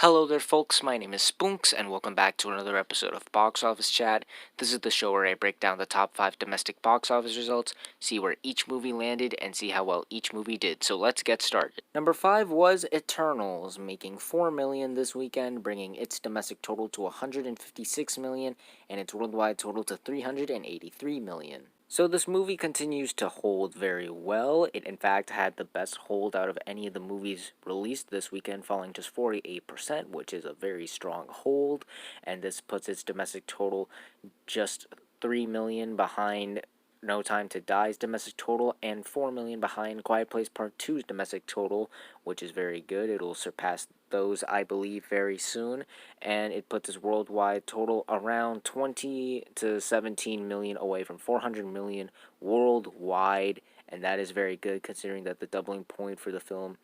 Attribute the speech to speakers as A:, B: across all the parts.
A: Hello there, folks. My name is Spoonks, and welcome back to another episode of Box Office Chat. This is the show where I break down the top 5 domestic box office results, see where each movie landed, and see how well each movie did. So let's get started. Number 5 was Eternals, making $4 million this weekend, bringing its domestic total to $156 million and its worldwide total to $383 million. So this movie continues to hold very well. It in fact had the best hold out of any of the movies released this weekend, falling just 48%, which is a very strong hold, and this puts its domestic total just 3 million behind No Time to Die's domestic total and 4 million behind Quiet Place Part 2's domestic total, which is very good. It'll surpass those, I believe, very soon, and it puts its worldwide total around 20 to 17 million away from 400 million worldwide, and that is very good considering that the doubling point for the film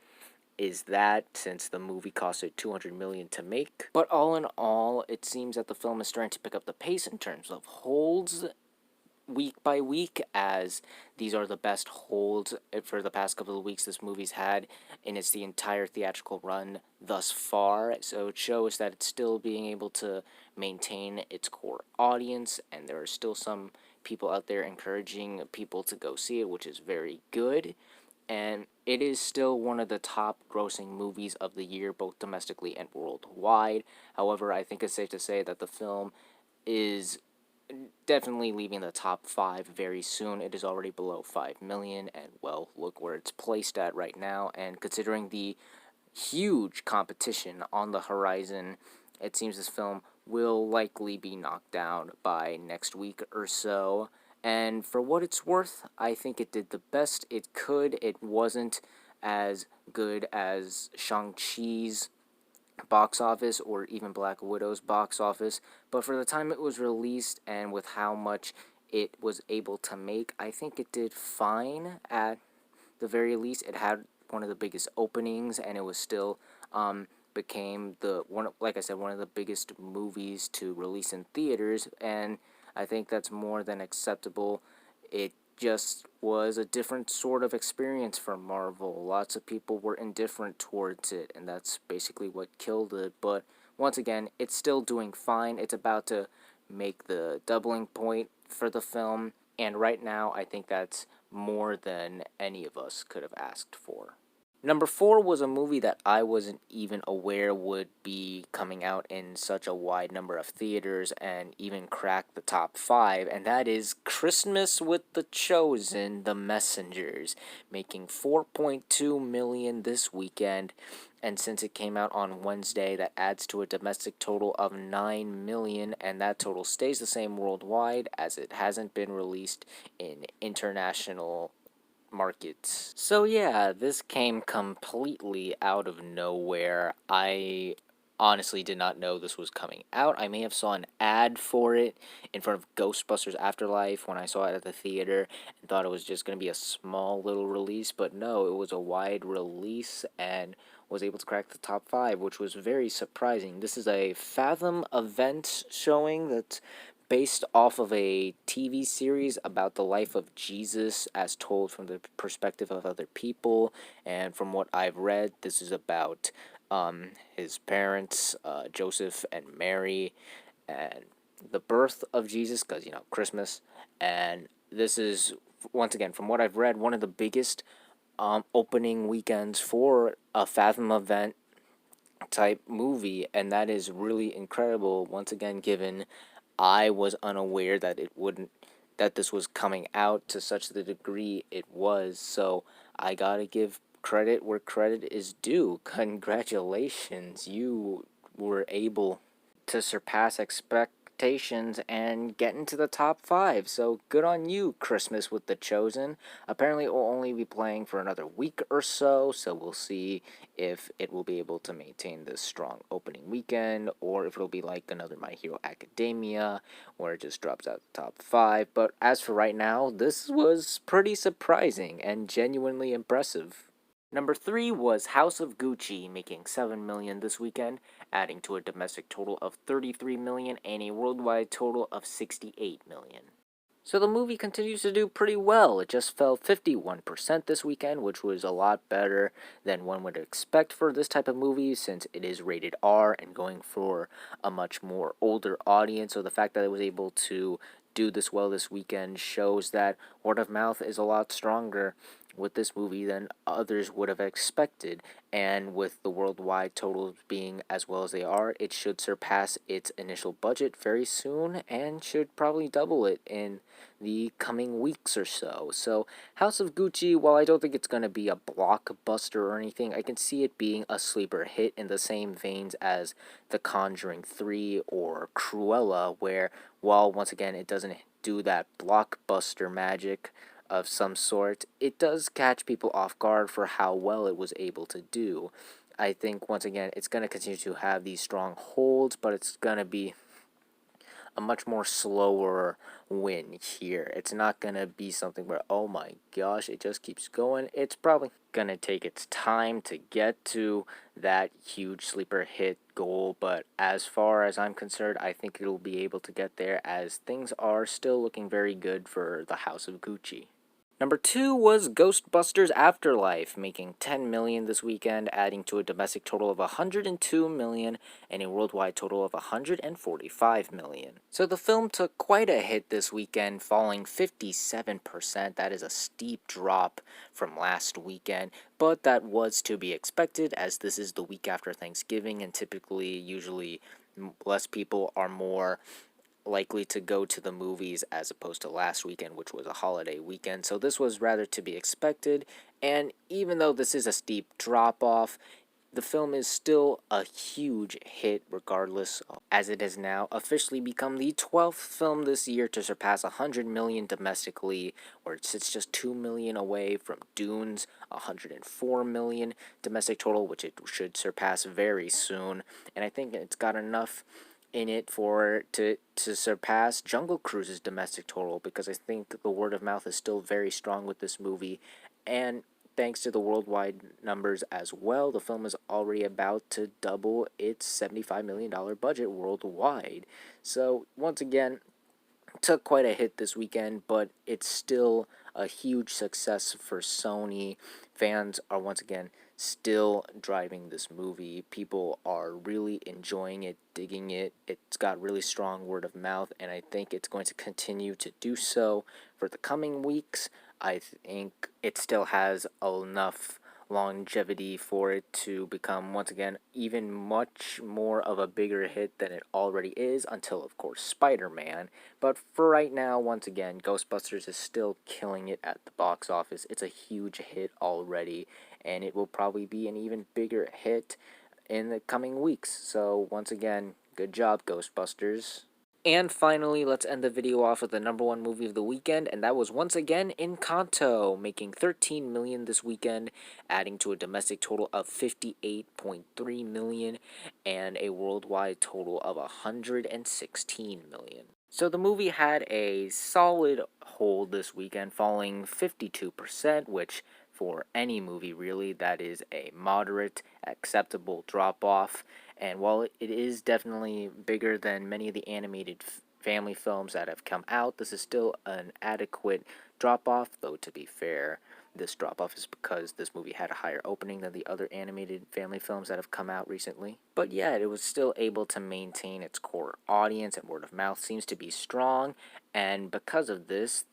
A: is that, since the movie costed $200 million to make. But all in all, it seems that the film is starting to pick up the pace in terms of holds week by week, as these are the best holds for the past couple of weeks this movie's had in its the entire theatrical run thus far. So it shows that it's still being able to maintain its core audience, and there are still some people out there encouraging people to go see it, which is very good. And it is still one of the top grossing movies of the year, both domestically and worldwide. However, I think it's safe to say that the film is definitely leaving the top 5 very soon. It is already below 5 million, and well, look where it's placed at right now. And considering the huge competition on the horizon, it seems this film will likely be knocked down by next week or so. And for what it's worth, I think it did the best it could. It wasn't as good as Shang-Chi's box office or even Black Widow's box office, but for the time it was released and with how much it was able to make, I think it did fine. At the very least, it had one of the biggest openings, and it was still became the one, like I said, one of the biggest movies to release in theaters, and I think that's more than acceptable. It just was a different sort of experience for Marvel. Lots of people were indifferent towards it, and that's basically what killed it. But once again, it's still doing fine. It's about to make the doubling point for the film, and right now I think that's more than any of us could have asked for. Number 4 was a movie that I wasn't even aware would be coming out in such a wide number of theaters and even crack the top 5, and that is Christmas with the Chosen, The Messengers, making 4.2 million this weekend. And since it came out on Wednesday, that adds to a domestic total of 9 million, and that total stays the same worldwide as it hasn't been released in international markets. So yeah, this came completely out of nowhere. I honestly did not know this was coming out. I may have saw an ad for it in front of Ghostbusters Afterlife when I saw it at the theater and thought it was just going to be a small little release, but no, it was a wide release and was able to crack the top 5, which was very surprising. This is a Fathom event showing that's based off of a TV series about the life of Jesus as told from the perspective of other people. And from what I've read, this is about his parents, Joseph and Mary, and the birth of Jesus, because, Christmas. And this is, once again, from what I've read, one of the biggest opening weekends for a Fathom event type movie, and that is really incredible. Once again, given I was unaware that this was coming out to such the degree it was. So I gotta give credit where credit is due. Congratulations, you were able to surpass expectations and get into the top 5. So good on you, Christmas with the Chosen. Apparently it will only be playing for another week or so we'll see if it will be able to maintain this strong opening weekend, or if it'll be like another My Hero Academia, where it just drops out the top 5. But as for right now, this was pretty surprising and genuinely impressive. Number 3 was House of Gucci, making 7 million this weekend, adding to a domestic total of 33 million and a worldwide total of 68 million. So the movie continues to do pretty well. It just fell 51% this weekend, which was a lot better than one would expect for this type of movie since it is rated R and going for a much more older audience. So the fact that it was able to do this well this weekend shows that word of mouth is a lot stronger with this movie than others would have expected. And with the worldwide totals being as well as they are, it should surpass its initial budget very soon and should probably double it in the coming weeks or so. So, House of Gucci, while I don't think it's going to be a blockbuster or anything, I can see it being a sleeper hit in the same veins as The Conjuring 3 or Cruella, where, while once again it doesn't do that blockbuster magic of some sort, it does catch people off guard for how well it was able to do. I think, once again, it's going to continue to have these strong holds, but it's going to be a much more slower win here. It's not going to be something where, oh my gosh, it just keeps going. It's probably going to take its time to get to that huge sleeper hit goal, but as far as I'm concerned, I think it'll be able to get there as things are still looking very good for the House of Gucci. Number 2 was Ghostbusters Afterlife, making 10 million this weekend, adding to a domestic total of 102 million and a worldwide total of 145 million. So the film took quite a hit this weekend, falling 57%. That is a steep drop from last weekend, but that was to be expected as this is the week after Thanksgiving and usually less people are more likely to go to the movies as opposed to last weekend, which was a holiday weekend. So this was rather to be expected. And even though this is a steep drop off, the film is still a huge hit regardless, as it has now officially become the 12th film this year to surpass 100 million domestically, where it sits just 2 million away from Dune's 104 million domestic total, which it should surpass very soon. And I think it's got enough in it for to surpass Jungle Cruise's domestic total, because I think the word of mouth is still very strong with this movie, and thanks to the worldwide numbers as well, the film is already about to double its $75 million budget worldwide. So once again, took quite a hit this weekend, but it's still a huge success for Sony. Fans are once again still driving this movie. People are really enjoying it, digging it. It's got really strong word of mouth, and I think it's going to continue to do so for the coming weeks. I think it still has enough longevity for it to become, once again, even much more of a bigger hit than it already is, until, of course, Spider-Man. But for right now, once again, Ghostbusters is still killing it at the box office. It's a huge hit already, and it will probably be an even bigger hit in the coming weeks. So, once again, good job, Ghostbusters. And finally, let's end the video off with the number 1 movie of the weekend, and that was once again Encanto, making 13 million this weekend, adding to a domestic total of 58.3 million and a worldwide total of 116 million. So the movie had a solid hold this weekend, falling 52%, which for any movie really, that is a moderate, acceptable drop off. And while it is definitely bigger than many of the animated family films that have come out, this is still an adequate drop off, though to be fair, this drop off is because this movie had a higher opening than the other animated family films that have come out recently. But yeah, it was still able to maintain its core audience, and word of mouth seems to be strong, and because of this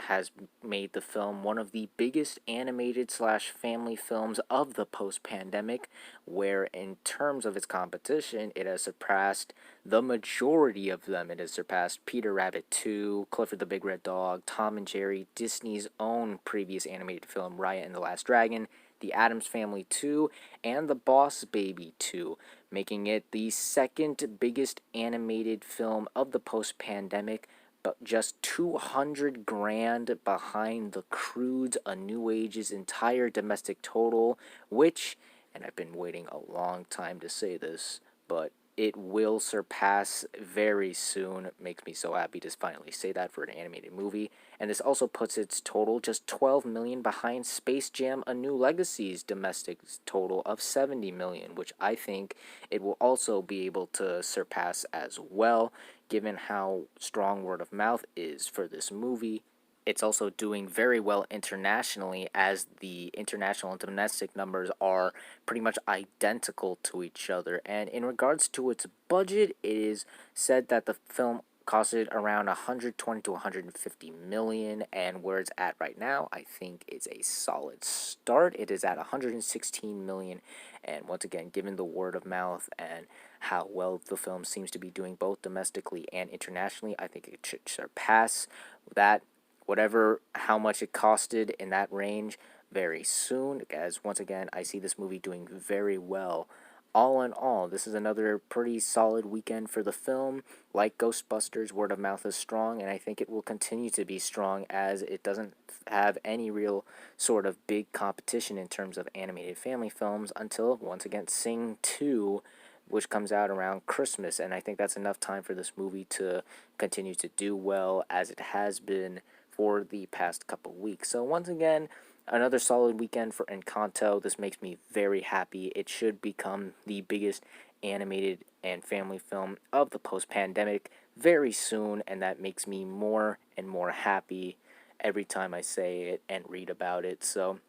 A: has made the film one of the biggest animated slash family films of the post-pandemic, where in terms of its competition, it has surpassed the majority of them. It has surpassed Peter Rabbit 2, Clifford the Big Red Dog, Tom and Jerry, Disney's own previous animated film, Raya and the Last Dragon, The Addams Family 2, and The Boss Baby 2, making it the second biggest animated film of the post-pandemic, but just 200 grand behind The Croods, A New Age's entire domestic total, which, and I've been waiting a long time to say this, but it will surpass very soon. It makes me so happy to finally say that for an animated movie. And this also puts its total just 12 million behind Space Jam: A New Legacy's domestic total of 70 million, which I think it will also be able to surpass as well, given how strong word of mouth is for this movie, it's also doing very well internationally, as the international and domestic numbers are pretty much identical to each other. And in regards to its budget, it is said that the film costed around 120 to 150 million, and where it's at right now, I think is a solid start. It is at 116 million, and once again, given the word of mouth and how well the film seems to be doing both domestically and internationally, I think it should surpass that, whatever how much it costed in that range, very soon, as once again I see this movie doing very well. All in all, this is another pretty solid weekend for the film. Like Ghostbusters, word of mouth is strong, and I think it will continue to be strong, as it doesn't have any real sort of big competition in terms of animated family films until, once again, Sing 2, which comes out around Christmas. And I think that's enough time for this movie to continue to do well, as it has been for the past couple weeks. So once again, another solid weekend for Encanto. This makes me very happy. It should become the biggest animated and family film of the post-pandemic very soon, and that makes me more and more happy every time I say it and read about it. So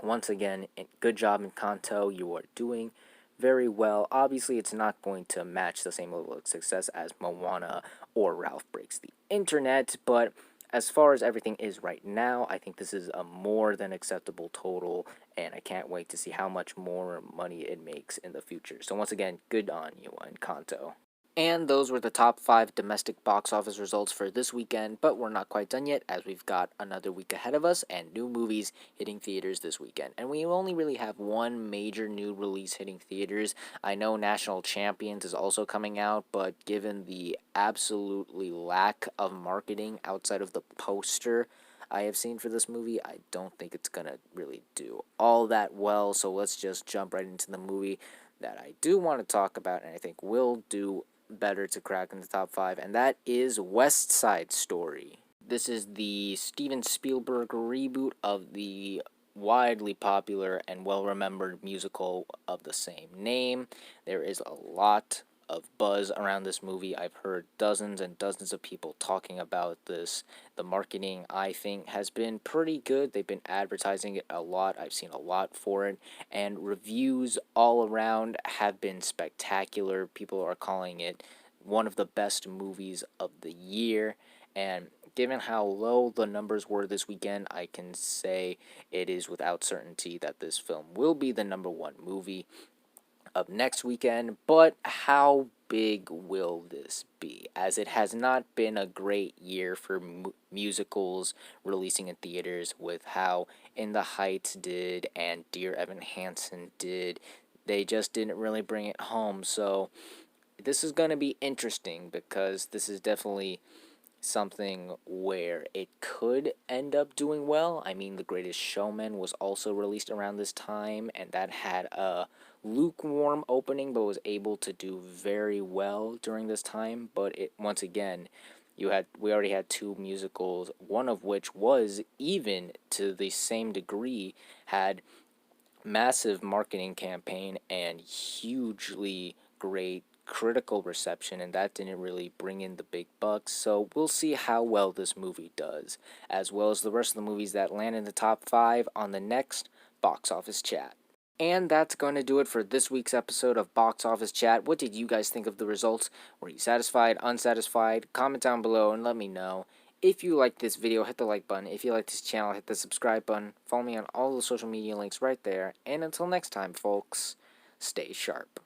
A: once again, good job, Encanto. You are doing very well. Obviously, it's not going to match the same level of success as Moana or Ralph Breaks the Internet, but as far as everything is right now, I think this is a more than acceptable total, and I can't wait to see how much more money it makes in the future. So once again, good on you, Encanto. And those were the top 5 domestic box office results for this weekend, but we're not quite done yet, as we've got another week ahead of us and new movies hitting theaters this weekend. And we only really have one major new release hitting theaters. I know National Champions is also coming out, but given the absolutely lack of marketing outside of the poster I have seen for this movie, I don't think it's gonna really do all that well. So let's just jump right into the movie that I do want to talk about, and I think will do better to crack in the top 5, and that is West Side Story. This is the Steven Spielberg reboot of the widely popular and well-remembered musical of the same name. There is a lot of buzz around this movie. I've heard dozens and dozens of people talking about this. The marketing, I think, has been pretty good. They've been advertising it a lot. I've seen a lot for it, and reviews all around have been spectacular. People are calling it one of the best movies of the year, and given how low the numbers were this weekend, I can say it is without certainty that this film will be the number 1 movie of next weekend. But how big will this be, as it has not been a great year for musicals releasing in theaters, with how In the Heights did and Dear Evan Hansen did. They just didn't really bring it home. So this is going to be interesting, because this is definitely something where it could end up doing well. I mean, The Greatest Showman was also released around this time, and that had a lukewarm opening, but was able to do very well during this time. But it, once again, we already had 2 musicals, one of which was, even to the same degree, had massive marketing campaign and hugely great critical reception, and that didn't really bring in the big bucks. So we'll see how well this movie does, as well as the rest of the movies that land in the top 5 on the next Box Office Chat. And that's going to do it for this week's episode of Box Office Chat. What did you guys think of the results? Were you satisfied, unsatisfied? Comment down below and let me know. If you liked this video, hit the like button. If you like this channel, hit the subscribe button. Follow me on all the social media links right there. And until next time, folks, stay sharp.